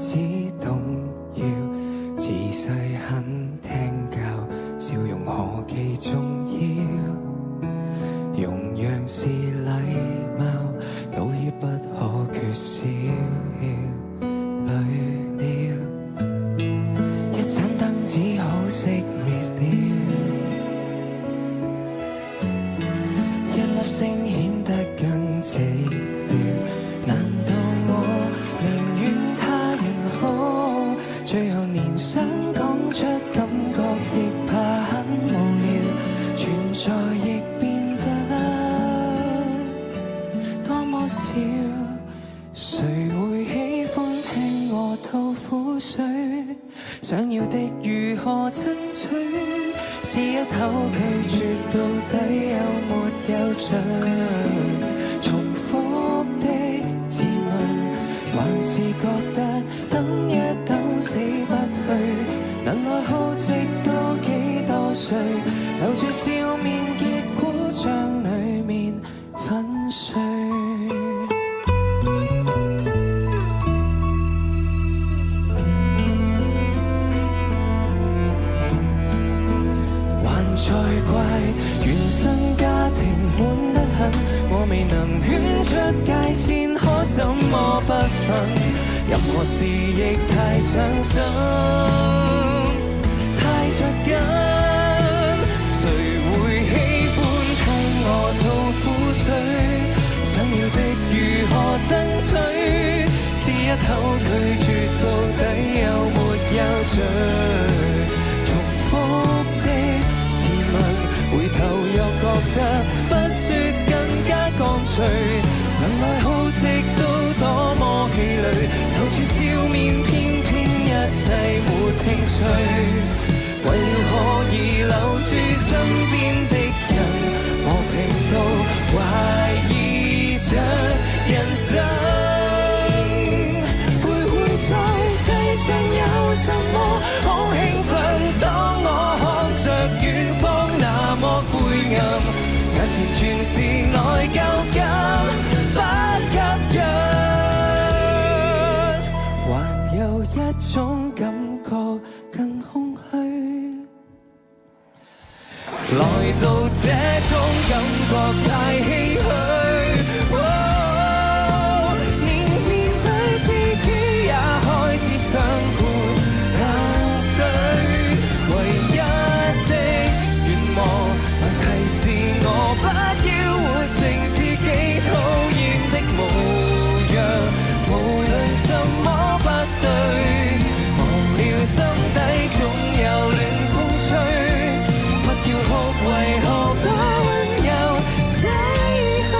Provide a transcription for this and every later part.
始動搖，自細很聽教，笑容何其重要，容讓是禮貌，道歉不可缺少。累了，一盞燈只好熄滅了，一粒星顯得更寂寥。難道我寧願他人好，最後連想講出感覺亦怕很無聊，存在亦變得多麼少。誰會喜歡聽我吐苦水？想要的如何爭取？試一口拒絕，到底有沒有罪？重複的自問，還是覺得等一等死不去，能耐耗直到幾多歲？留住笑面，結果將裡面粉碎。再怪原生家庭悶得很，我未能圈出界線，可怎麼不分？任何事亦太傷心，太着緊。誰會喜歡聽我吐苦水？想要的如何爭取？試一口拒絕，到底有沒有罪？重複回頭又覺得不說更加乾脆，能耐耗直到多麼氣餒，留住笑面，偏偏一切沒興趣。為了可以留住身邊的人，磨平到懷疑着人生。徘徊在世上有什麼好興奮？當我看着遠方那麼灰暗，眼前全是內疚感，不吸引。還有一種感覺更空虛，來到這種感覺太唏噓。連面對自己也開始想潑冷水，唯一的願望還提示我不要活成自己討厭的模樣。無論什麼不對，忘了心底總有暖風吹。不要哭，為何不溫柔這開？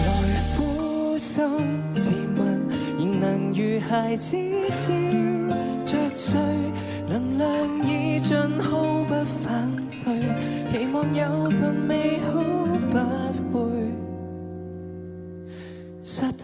來撫心自問，仍能如孩子笑着睡，能量已盡毫不反對，期望有份美好不會失去。